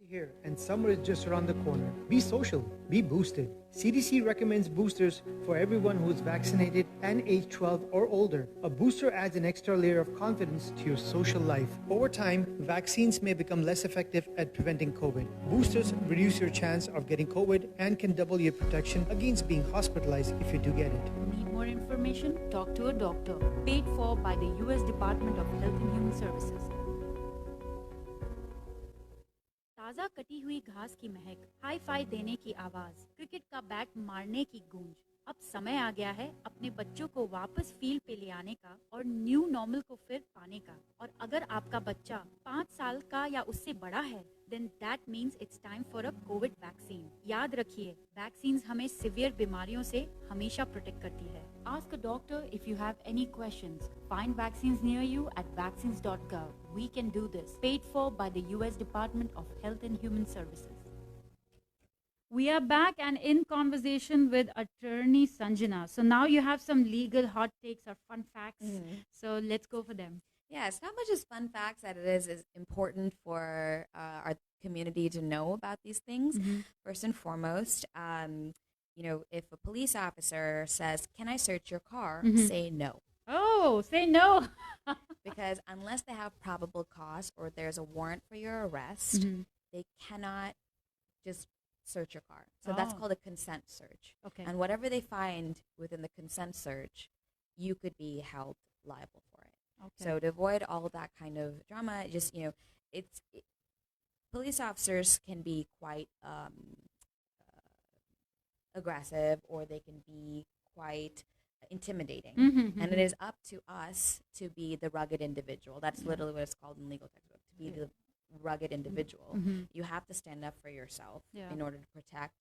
Here, and summer is just around the corner. Be social, be boosted. CDC recommends boosters for everyone who is vaccinated and age 12 or older. A booster adds an extra layer of confidence to your social life. Over time, vaccines may become less effective at preventing COVID. Boosters reduce your chance of getting COVID and can double your protection against being hospitalized if you do get it. Need more information? Talk to a doctor. Paid for by the US Department of Health and Human Services. ताजा कटी हुई घास की महक, hi fi देने की आवाज, cricket का bat मारने की गूंज। अब समय आ गया है अपने बच्चों को वापस फील्ड पे ले आने का और न्यू नॉर्मल को फिर पाने का। और अगर आपका बच्चा 5 साल का या उससे बड़ा है, then that means it's time for a COVID vaccine. याद रखिए, वैक्सीन्स हमें सिवियर बीमारियों से हमेशा प्रोटेक्ट करती है। Ask a doctor if you have any questions. Find vaccines near you at vaccines.gov. We can do this. Paid for by the US Department of Health and Human Services. We are back and in conversation with Attorney Sanjana. So now you have some legal hot takes or fun facts. So let's go for them. Yeah, it's not much as fun facts that it is important for our community to know about these things. First and foremost, if a police officer says, "Can I search your car?" say no. Oh, say no. Because unless they have probable cause or there's a warrant for your arrest, they cannot just search your car. So that's called a consent search. Okay. And whatever they find within the consent search, you could be held liable for it. Okay. So to avoid all of that kind of drama, just, police officers can be quite aggressive, or they can be quite intimidating. And it is up to us to be the rugged individual. That's literally what it's called in legal textbook, to be the rugged individual. You have to stand up for yourself in order to protect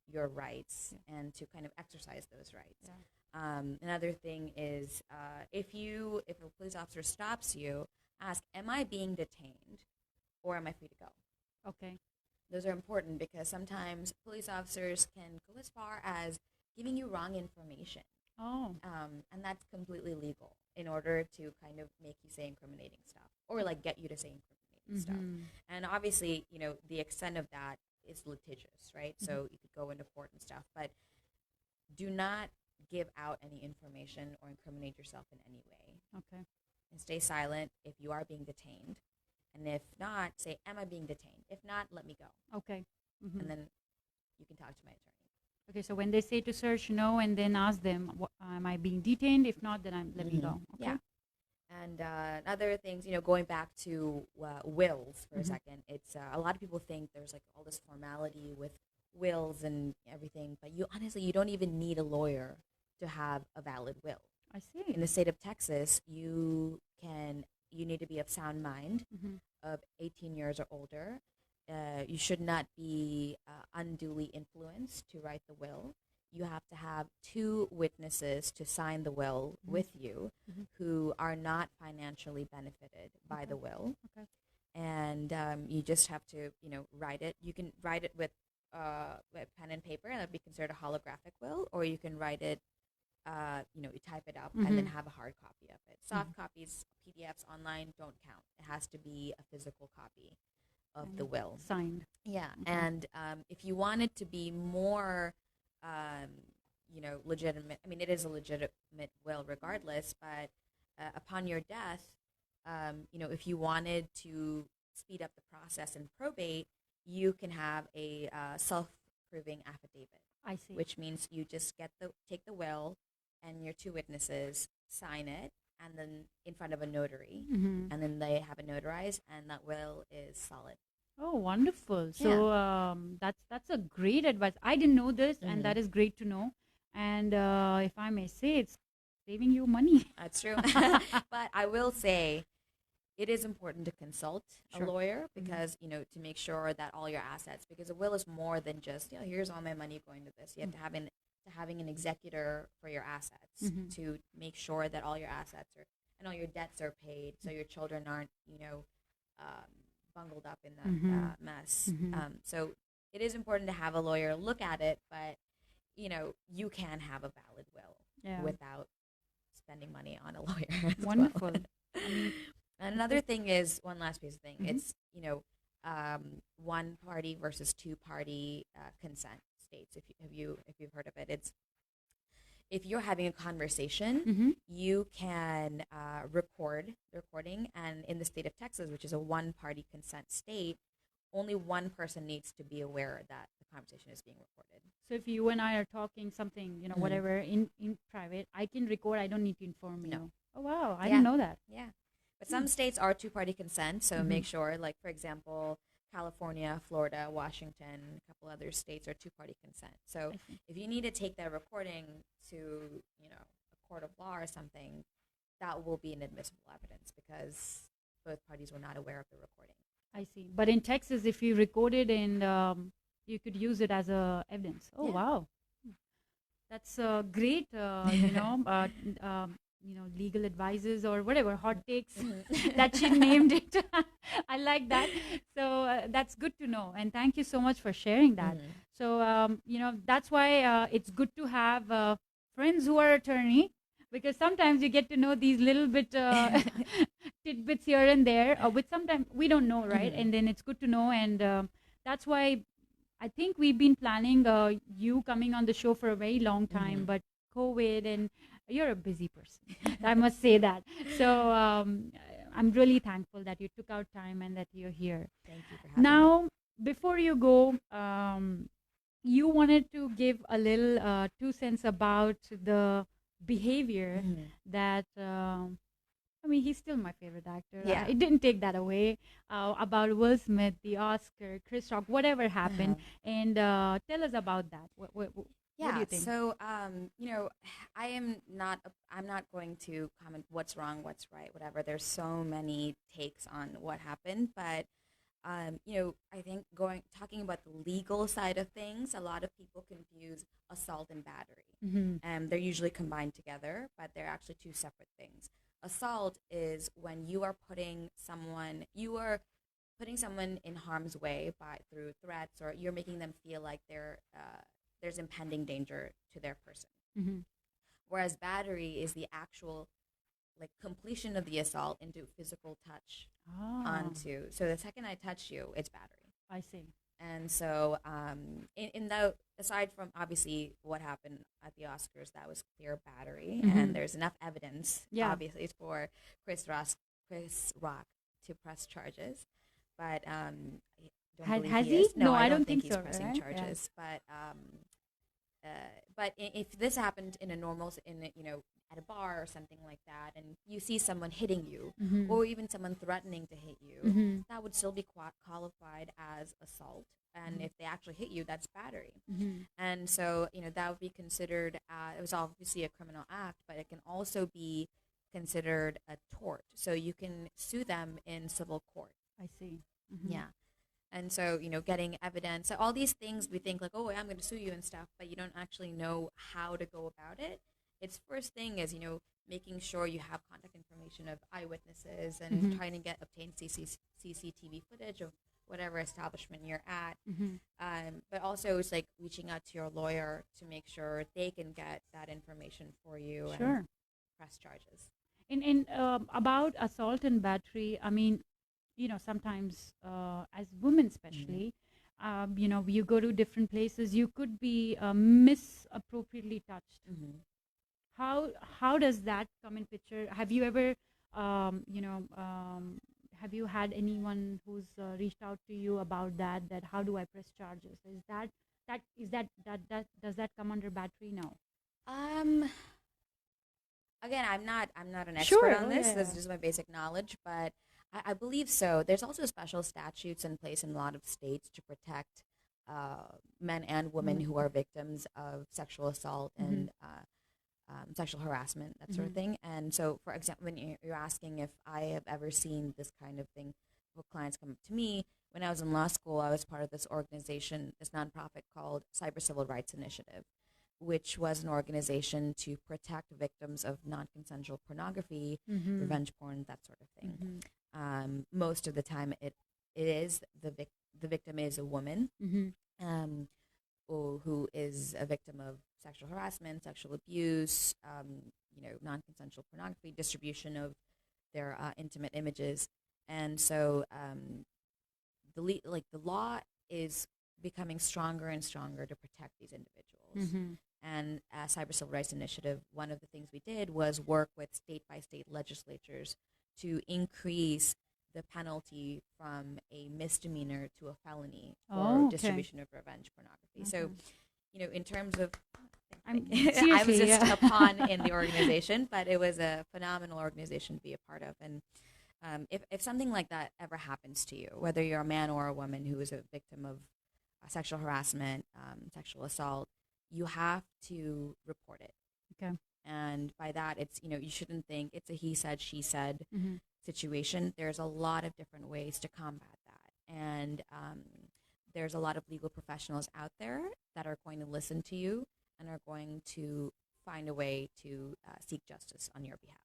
your rights and to kind of exercise those rights. Another thing is if a police officer stops you, ask, am I being detained or am I free to go? Okay. Those are important because sometimes police officers can go as far as giving you wrong information. And that's completely legal in order to kind of make you say incriminating stuff or like get you to say incriminating stuff. And obviously, the extent of that is litigious, right? So you could go into court and stuff, but do not give out any information or incriminate yourself in any way. Okay. And stay silent if you are being detained. And if not, say, am I being detained? If not, let me go. Okay. And then you can talk to my attorney. Okay, so when they say to search, no, and then ask them, am I being detained? If not, then let me go. Okay. Yeah. And other things, going back to wills for a second, it's a lot of people think there's like all this formality with wills and everything, but you don't even need a lawyer to have a valid will. I see. In the state of Texas, you need to be of sound mind, of 18 years or older. You should not be unduly influenced to write the will. You have to have 2 witnesses to sign the will with you who are not financially benefited by the will. Okay. and you just have to, write it. You can write it with pen and paper, and that'd be considered a holographic will, or you can write it, you type it up and then have a hard copy of it. Soft copies, PDFs online don't count. It has to be a physical copy of the will. Signed. Yeah, and if you want it to be more, legitimate, I mean, it is a legitimate will regardless, but upon your death, if you wanted to speed up the process in probate, you can have a self-proving affidavit. I see. Which means you just take the will and your two witnesses sign it, and then in front of a notary, and then they have it notarized, and that will is solid. Oh, wonderful. So that's a great advice. I didn't know this, and that is great to know. And if I may say, it's saving you money. That's true. But I will say it is important to consult a lawyer because, to make sure that all your assets, because a will is more than just, here's all my money going to this. You have to have having an executor for your assets to make sure that all your assets and all your debts are paid, so your children aren't, bungled up in that mess. So it is important to have a lawyer look at it, but you can have a valid will without spending money on a lawyer. Wonderful. And another thing is, one last piece of thing, it's one party versus two party consent states. If you've heard of it, it's if you're having a conversation, you can record the recording, and in the state of Texas, which is a one-party consent state, only one person needs to be aware that the conversation is being recorded. So if you and I are talking something, whatever, in private, I can record, I don't need to inform you. No. Oh, wow, I didn't know that. Yeah. But some states are two-party consent, so make sure, like, for example, California, Florida, Washington, a couple other states are two-party consent. So if you need to take that recording to, a court of law or something, that will be inadmissible evidence because both parties were not aware of the recording. I see. But in Texas, if you recorded and you could use it as evidence. Oh, wow. That's great, legal advices or whatever, hot takes that she named it. I like that. So that's good to know. And thank you so much for sharing that. So, that's why it's good to have friends who are attorney, because sometimes you get to know these little bit tidbits here and there, which sometimes we don't know, right? And then it's good to know. And that's why I think we've been planning you coming on the show for a very long time, but COVID, and you're a busy person. I must say that. So I'm really thankful that you took out time and that you're here. Thank you for having me. Now, before you go, you wanted to give a little 2 cents about the behavior that, he's still my favorite actor. Yeah. It didn't take that away. About Will Smith, the Oscar, Chris Rock, whatever happened. And tell us about that. What do you think? So, I'm not going to comment what's wrong, what's right, whatever. There's so many takes on what happened, but I think talking about the legal side of things, a lot of people confuse assault and battery. They're usually combined together, but they're actually two separate things. Assault is when you are putting someone in harm's way through threats, or you're making them feel like there's impending danger to their person. Whereas battery is the actual completion of the assault into physical touch onto. So the second I touch you, it's battery. I see. And so aside from obviously what happened at the Oscars, that was clear battery, and there's enough evidence, obviously, for Chris Rock to press charges. But has he? No, I don't think think he's so, pressing right? charges. But if this happened in at a bar or something like that, and you see someone hitting you, or even someone threatening to hit you, that would still be qualified as assault. And if they actually hit you, that's battery. And so, that would be considered, it was obviously a criminal act, but it can also be considered a tort. So you can sue them in civil court. I see. Yeah. And so, getting evidence, so all these things we think like, oh, I'm going to sue you and stuff, but you don't actually know how to go about it. Its first thing is, making sure you have contact information of eyewitnesses and trying to obtain CCTV footage of whatever establishment you're at. But also it's like reaching out to your lawyer to make sure they can get that information for you and press charges. And about assault and battery, I mean, sometimes as women especially, you go to different places, you could be misappropriately touched. How does that come in picture? Have you ever, have you had anyone who's reached out to you about that how do I press charges? Does that come under battery now? Again, I'm not an expert on this. This is just my basic knowledge, but I believe so. There's also special statutes in place in a lot of states to protect men and women who are victims of sexual assault and sexual harassment, that sort of thing. And so, for example, when you're asking if I have ever seen this kind of thing, when clients come up to me, when I was in law school, I was part of this organization, this nonprofit called Cyber Civil Rights Initiative, which was an organization to protect victims of non-consensual pornography, revenge porn, that sort of thing. Most of the time, it is the victim is a woman who is a victim of sexual harassment, sexual abuse, non-consensual pornography, distribution of their intimate images, and so the law is becoming stronger and stronger to protect these individuals. And as Cyber Civil Rights Initiative, one of the things we did was work with state-by-state legislatures to increase the penalty from a misdemeanor to a felony for distribution of revenge pornography. So, in terms of, I was just a pawn in the organization, but it was a phenomenal organization to be a part of. And if something like that ever happens to you, whether you're a man or a woman who is a victim of sexual harassment, sexual assault, you have to report it. Okay. And by that, it's, you shouldn't think it's a he said, she said situation. There's a lot of different ways to combat that. And there's a lot of legal professionals out there that are going to listen to you and are going to find a way to seek justice on your behalf.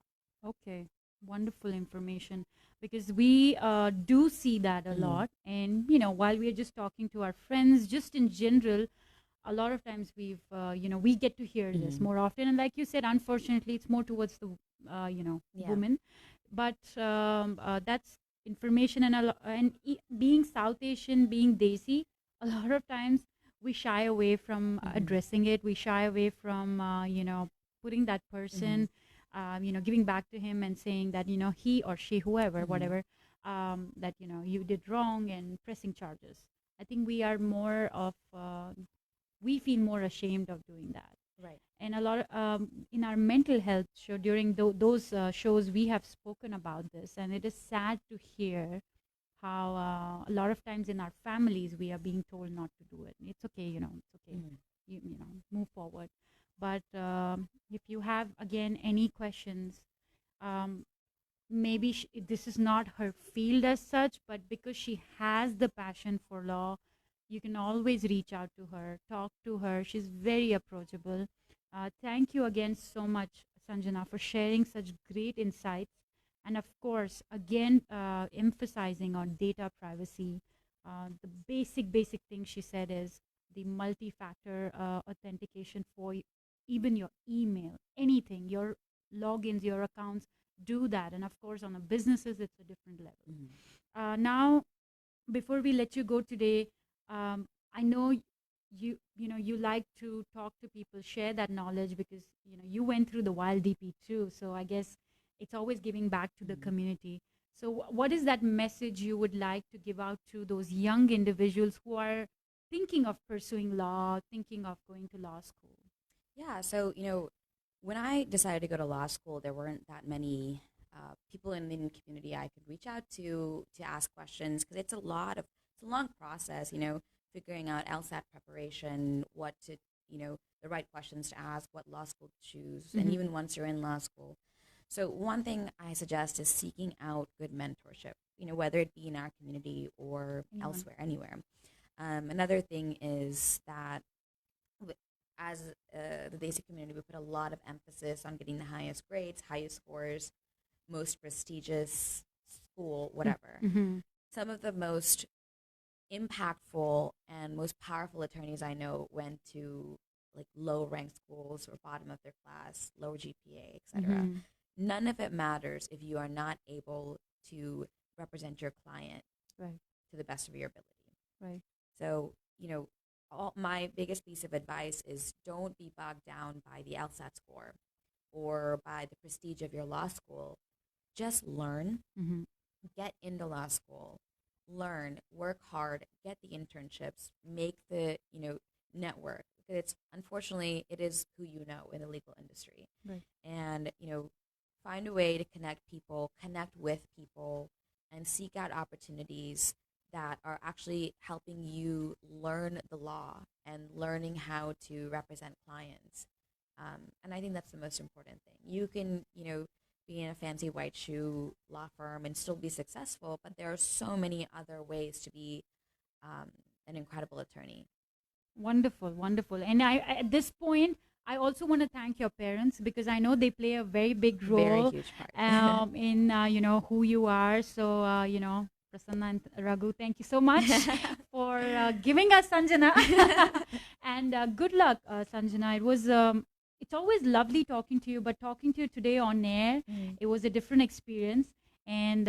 Okay. Wonderful information, because we do see that a lot. And, while we are just talking to our friends, just in general, a lot of times we get to hear this more often. And like you said, unfortunately, it's more towards the, women. But that's information. And being South Asian, being Desi, a lot of times we shy away from addressing it. We shy away from, putting that person, giving back to him and saying that, he or she, whoever, whatever, that, you did wrong and pressing charges. I think we are more of, we feel more ashamed of doing that. Right. And a lot of, in our mental health show, during those shows, we have spoken about this. And it is sad to hear how a lot of times in our families, we are being told not to do it. It's okay, it's okay. You move forward. But if you have, again, any questions, maybe this is not her field as such, but because she has the passion for law, you can always reach out to her, talk to her. She's very approachable. Thank you again so much, Sanjana, for sharing such great insights. And of course, again, emphasizing on data privacy. The basic thing she said is the multi-factor authentication for even your email, anything, your logins, your accounts, do that. And of course, on the businesses, it's a different level. Now, before we let you go today, I know you like to talk to people, share that knowledge, because you went through the wild DP too. So I guess it's always giving back to the community. So what is that message you would like to give out to those young individuals who are thinking of pursuing law, thinking of going to law school? Yeah, so, when I decided to go to law school, there weren't that many people in the Indian community I could reach out to ask questions, because it's a long process, figuring out LSAT preparation, what to, the right questions to ask, what law school to choose, and even once you're in law school. So one thing I suggest is seeking out good mentorship, whether it be in our community or elsewhere, anywhere. Another thing is that as the Desi community, we put a lot of emphasis on getting the highest grades, highest scores, most prestigious school, whatever. Some of the most impactful and most powerful attorneys I know went to like low-ranked schools or bottom of their class, lower GPA, etc. None of it matters if you are not able to represent your client to the best of your ability. So, my biggest piece of advice is don't be bogged down by the LSAT score or by the prestige of your law school. Just learn, get into law school, learn, work hard, get the internships, make the, network. It's unfortunately, it is who you know in the legal industry. And, find a way to connect people, connect with people, and seek out opportunities that are actually helping you learn the law and learning how to represent clients. And I think that's the most important thing. You can, be in a fancy white shoe law firm and still be successful, but there are so many other ways to be an incredible attorney. Wonderful, wonderful. And at this point, I also want to thank your parents because I know they play a very big role, very huge part. in who you are. So Prasanna and Raghu, thank you so much for giving us Sanjana. And good luck, Sanjana. It was it's always lovely talking to you, but talking to you today on air, it was a different experience, and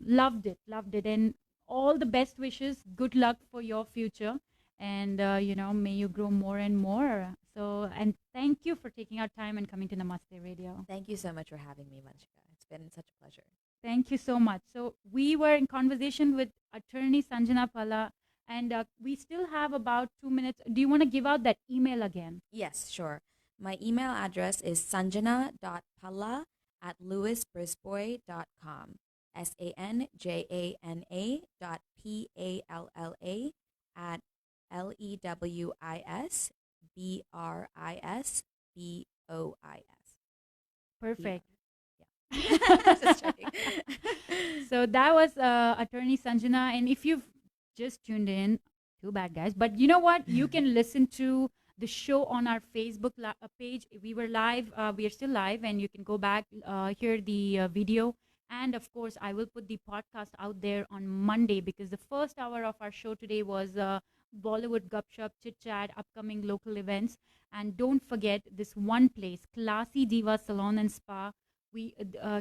loved it. And all the best wishes. Good luck for your future. And, may you grow more and more. So, and thank you for taking our time and coming to Namaste Radio. Thank you so much for having me, Vanshika. It's been such a pleasure. Thank you so much. So, we were in conversation with Attorney Sanjana Palla, and we still have about 2 minutes. Do you want to give out that email again? Yes, sure. My email address is sanjana.palla@lewisbrisbois.com. SanjanaPalla@LEWISBRISBOIS. Perfect. Yeah. Just checking. So that was Attorney Sanjana. And if you've just tuned in, too bad, guys. But you know what? You can listen to the show on our Facebook page. We were live. We are still live, and you can go back, hear the video. And of course, I will put the podcast out there on Monday because the first hour of our show today was Bollywood Gupshup, Chit Chat, upcoming local events. And don't forget this one place, Classy Diva Salon and Spa.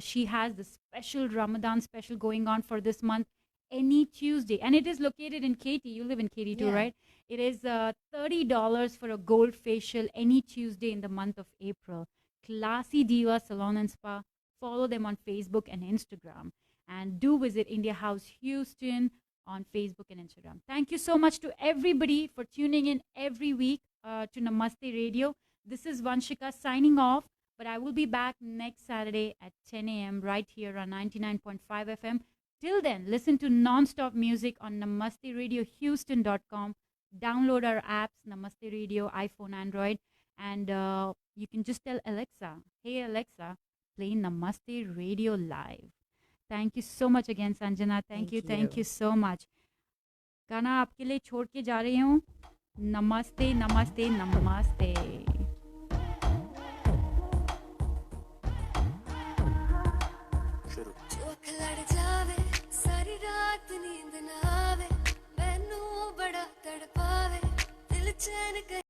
She has the special Ramadan special going on for this month, any Tuesday. And it is located in Katy. You live in Katy too, right? It is $30 for a gold facial any Tuesday in the month of April. Classy Diva Salon and Spa. Follow them on Facebook and Instagram. And do visit India House Houston on Facebook and Instagram. Thank you so much to everybody for tuning in every week to Namaste Radio. This is Vanshika signing off, but I will be back next Saturday at 10 a.m. right here on 99.5 FM. Till then, listen to non-stop music on NamasteRadioHouston.com. Download our apps, Namaste Radio, iPhone, Android, and you can just tell Alexa, hey Alexa, play Namaste Radio live. Thank you so much again, Sanjana. Thank you so much. गाना आपके लिए छोड़ के जा रही हूँ. नमस्ते, नमस्ते, नमस्ते. जो लड़ जावे सारी रात नींद ना आवे